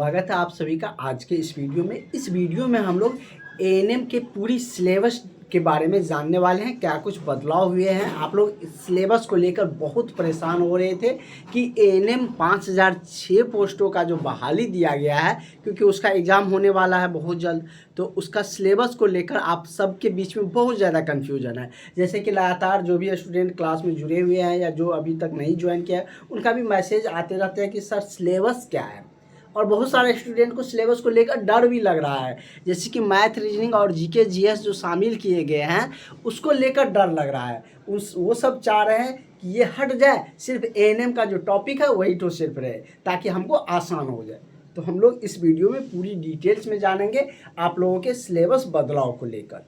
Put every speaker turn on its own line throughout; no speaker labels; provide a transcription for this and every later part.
स्वागत है आप सभी का आज के इस वीडियो में। इस वीडियो में हम लोग एएनएम के पूरी सिलेबस के बारे में जानने वाले हैं। क्या कुछ बदलाव हुए हैं। आप लोग इस सिलेबस को लेकर बहुत परेशान हो रहे थे कि एएनएम 5006 पोस्टों का जो बहाली दिया गया है, क्योंकि उसका एग्ज़ाम होने वाला है बहुत जल्द, तो उसका सिलेबस को लेकर आप सबके बीच में बहुत ज़्यादा कन्फ्यूजन है। जैसे कि लगातार जो भी स्टूडेंट क्लास में जुड़े हुए हैं या जो अभी तक नहीं ज्वाइन किया है, उनका भी मैसेज आते रहते हैं कि सर सिलेबस क्या है। और बहुत सारे स्टूडेंट को सिलेबस को लेकर डर भी लग रहा है, जैसे कि मैथ, रीजनिंग और जीके जीएस जो शामिल किए गए हैं उसको लेकर डर लग रहा है। वो सब चाह रहे हैं कि ये हट जाए, सिर्फ एएनएम का जो टॉपिक है वही तो सिर्फ रहे, ताकि हमको आसान हो जाए। तो हम लोग इस वीडियो में पूरी डिटेल्स में जानेंगे आप लोगों के सिलेबस बदलाव को लेकर।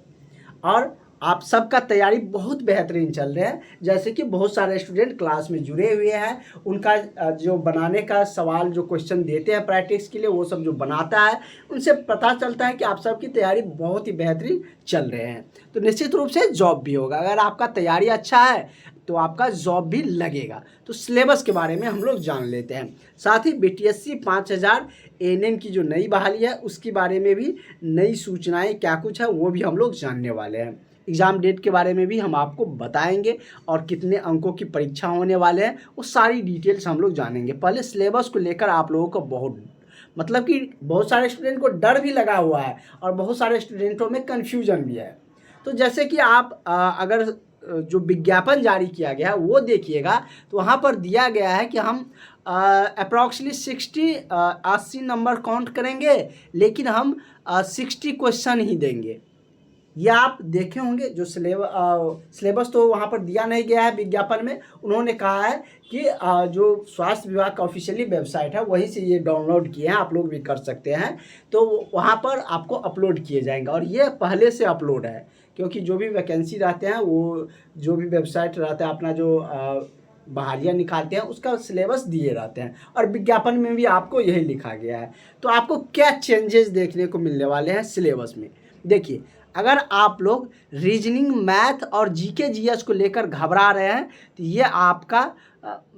और आप सबका तैयारी बहुत बेहतरीन चल रहा है, जैसे कि बहुत सारे स्टूडेंट क्लास में जुड़े हुए हैं। उनका जो बनाने का सवाल जो क्वेश्चन देते हैं प्रैक्टिस के लिए, वो सब जो बनाता है, उनसे पता चलता है कि आप सबकी तैयारी बहुत ही बेहतरीन चल रहे हैं। तो निश्चित रूप से जॉब भी होगा। अगर आपका तैयारी अच्छा है तो आपका जॉब भी लगेगा। तो सिलेबस के बारे में हम लोग जान लेते हैं। साथ ही बीटीएससी 5000 एएनएम की जो नई बहाली है उसके बारे में भी नई सूचनाएं क्या कुछ है वो भी हम लोग जानने वाले हैं। एग्ज़ाम डेट के बारे में भी हम आपको बताएंगे और कितने अंकों की परीक्षा होने वाले हैं वो सारी डिटेल्स हम लोग जानेंगे। पहले सिलेबस को लेकर आप लोगों को बहुत सारे स्टूडेंट को डर भी लगा हुआ है और बहुत सारे स्टूडेंटों में कन्फ्यूजन भी है। तो जैसे कि आप अगर जो विज्ञापन जारी किया गया है वो देखिएगा, तो वहाँ पर दिया गया है कि हम अप्रॉक्सीमेटली 80 नंबर काउंट करेंगे, लेकिन हम 60 क्वेश्चन ही देंगे। ये आप देखे होंगे। जो सिलेबस तो वहाँ पर दिया नहीं गया है विज्ञापन में। उन्होंने कहा है कि जो स्वास्थ्य विभाग का ऑफिशियली वेबसाइट है वहीं से ये डाउनलोड किए हैं, आप लोग भी कर सकते हैं। तो वहाँ पर आपको अपलोड किए जाएंगे और ये पहले से अपलोड है, क्योंकि जो भी वैकेंसी रहते हैं वो जो भी वेबसाइट रहता है अपना जो बहालियाँ निकालते हैं उसका सिलेबस दिए रहते हैं, और विज्ञापन में भी आपको यही लिखा गया है। तो आपको क्या चेंजेस देखने को मिलने वाले हैं सिलेबस में, देखिए। अगर आप लोग रीजनिंग, मैथ और जीके जीएस को लेकर घबरा रहे हैं तो ये आपका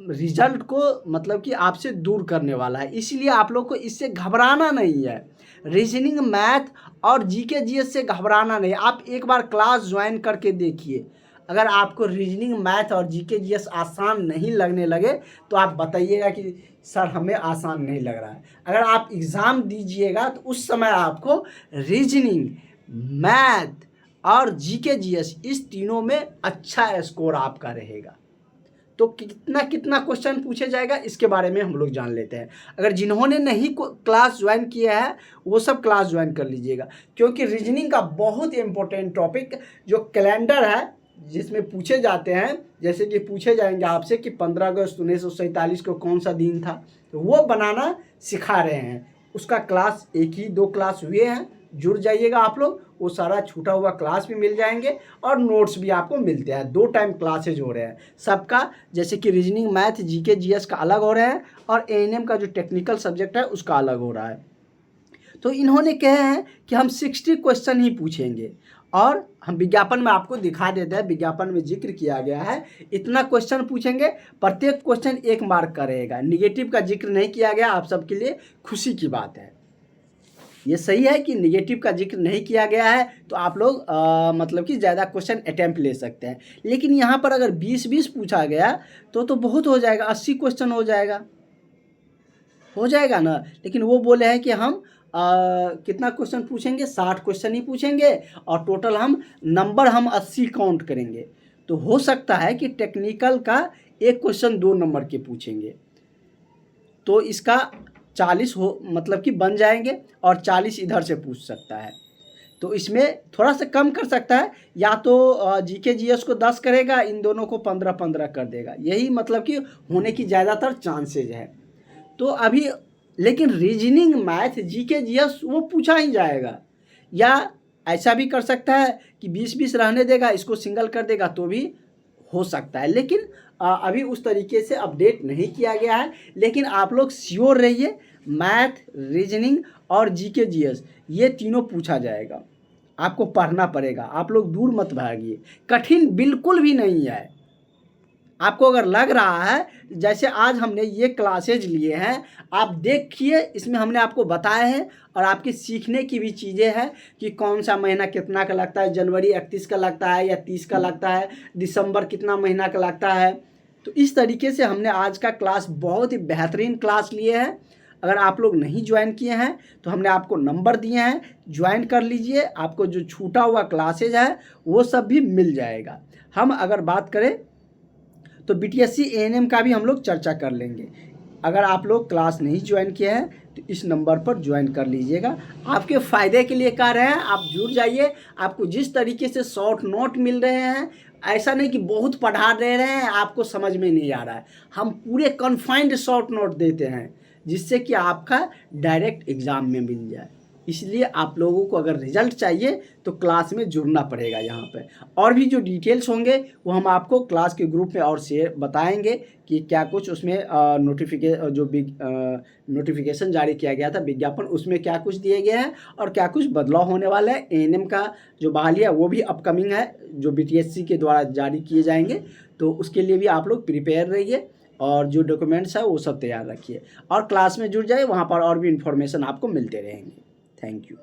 रिजल्ट को मतलब कि आपसे दूर करने वाला है, इसलिए आप लोग को इससे घबराना नहीं है। रीजनिंग, मैथ और जीके जीएस से घबराना नहीं। आप एक बार क्लास ज्वाइन करके देखिए। अगर आपको रीजनिंग, मैथ और जीके जीएस आसान नहीं लगने लगे तो आप बताइएगा कि सर हमें आसान नहीं लग रहा है। अगर आप एग्ज़ाम दीजिएगा तो उस समय आपको रीजनिंग, मैथ और जीके जीएस इस तीनों में अच्छा स्कोर आपका रहेगा। तो कितना कितना क्वेश्चन पूछे जाएगा इसके बारे में हम लोग जान लेते हैं। अगर जिन्होंने नहीं क्लास ज्वाइन किया है वो सब क्लास ज्वाइन कर लीजिएगा, क्योंकि रीजनिंग का बहुत इंपॉर्टेंट टॉपिक जो कैलेंडर है जिसमें पूछे जाते हैं, जैसे कि पूछे जाएंगे आपसे कि 15 अगस्त 1947 को कौन सा दिन था, तो वो बनाना सिखा रहे हैं। उसका क्लास 1 ही 2 क्लास हुए हैं, जुड़ जाइएगा आप लोग। वो सारा छूटा हुआ क्लास भी मिल जाएंगे और नोट्स भी आपको मिलते हैं। 2 टाइम क्लासेज हो रहे हैं सबका, जैसे कि रीजनिंग, मैथ, जीके जीएस का अलग हो रहा है और एएनएम का जो टेक्निकल सब्जेक्ट है उसका अलग हो रहा है। तो इन्होंने कहे हैं कि हम 60 क्वेश्चन ही पूछेंगे, और हम विज्ञापन में आपको दिखा देते हैं। विज्ञापन में जिक्र किया गया है इतना क्वेश्चन पूछेंगे, प्रत्येक क्वेश्चन 1 मार्क का रहेगा। निगेटिव का जिक्र नहीं किया गया, आप सबके लिए खुशी की बात है। ये सही है कि निगेटिव का जिक्र नहीं किया गया है, तो आप लोग मतलब कि ज़्यादा क्वेश्चन अटैम्प्ट ले सकते हैं। लेकिन यहाँ पर अगर 20-20 पूछा गया तो बहुत हो जाएगा, 80 क्वेश्चन हो जाएगा ना। लेकिन वो बोले हैं कि हम कितना क्वेश्चन पूछेंगे, 60 क्वेश्चन ही पूछेंगे और टोटल हम 80 काउंट करेंगे। तो हो सकता है कि टेक्निकल का एक क्वेश्चन 2 नंबर के पूछेंगे, तो इसका 40 हो मतलब कि बन जाएंगे और 40 इधर से पूछ सकता है। तो इसमें थोड़ा सा कम कर सकता है, या तो जीके जीएस को 10 करेगा, इन दोनों को 15-15 कर देगा। यही मतलब कि होने की ज़्यादातर चांसेज है। तो अभी लेकिन रीजनिंग, मैथ, जीके जीएस वो पूछा ही जाएगा, या ऐसा भी कर सकता है कि 20-20 रहने देगा, इसको सिंगल कर देगा तो भी हो सकता है। लेकिन अभी उस तरीके से अपडेट नहीं किया गया है। लेकिन आप लोग श्योर रहिए, मैथ, रीजनिंग और जीके जीएस ये तीनों पूछा जाएगा। आपको पढ़ना पड़ेगा, आप लोग दूर मत भागिए, कठिन बिल्कुल भी नहीं है। आपको अगर लग रहा है जैसे आज हमने ये क्लासेज लिए हैं, आप देखिए इसमें हमने आपको बताया है और आपकी सीखने की भी चीज़ें हैं कि कौन सा महीना कितना का लगता है, जनवरी 31 का लगता है या 30 का लगता है, दिसंबर कितना महीना का लगता है। तो इस तरीके से हमने आज का क्लास बहुत ही बेहतरीन क्लास लिए हैं। अगर आप लोग नहीं ज्वाइन किए हैं तो हमने आपको नंबर दिए हैं, ज्वाइन कर लीजिए, आपको जो छूटा हुआ क्लासेज है वो सब भी मिल जाएगा। हम अगर बात करें तो BTSC ANM का भी हम लोग चर्चा कर लेंगे। अगर आप लोग क्लास नहीं ज्वाइन किए हैं तो इस नंबर पर ज्वाइन कर लीजिएगा, आपके फ़ायदे के लिए कर रहे हैं, आप जुड़ जाइए। आपको जिस तरीके से शॉर्ट नोट मिल रहे हैं, ऐसा नहीं कि बहुत पढ़ा दे रहे हैं आपको समझ में नहीं आ रहा है, हम पूरे कन्फाइंड शॉर्ट नोट देते हैं जिससे कि आपका डायरेक्ट एग्ज़ाम में मिल जाए। इसलिए आप लोगों को अगर रिजल्ट चाहिए तो क्लास में जुड़ना पड़ेगा। यहाँ पे और भी जो डिटेल्स होंगे वो हम आपको क्लास के ग्रुप में और शेयर बताएंगे कि क्या कुछ उसमें नोटिफिकेशन जारी किया गया था विज्ञापन, उसमें क्या कुछ दिए गए हैं और क्या कुछ बदलाव होने वाला है। ANM का जो बहाली है वो भी अपकमिंग है, जो BTSC के द्वारा जारी किए जाएंगे, तो उसके लिए भी आप लोग प्रिपेयर रहिए और जो डॉक्यूमेंट्स है वो सब तैयार रखिए और क्लास में जुड़ जाए, वहाँ पर और भी इन्फॉर्मेशन आपको मिलते रहेंगे। Thank you.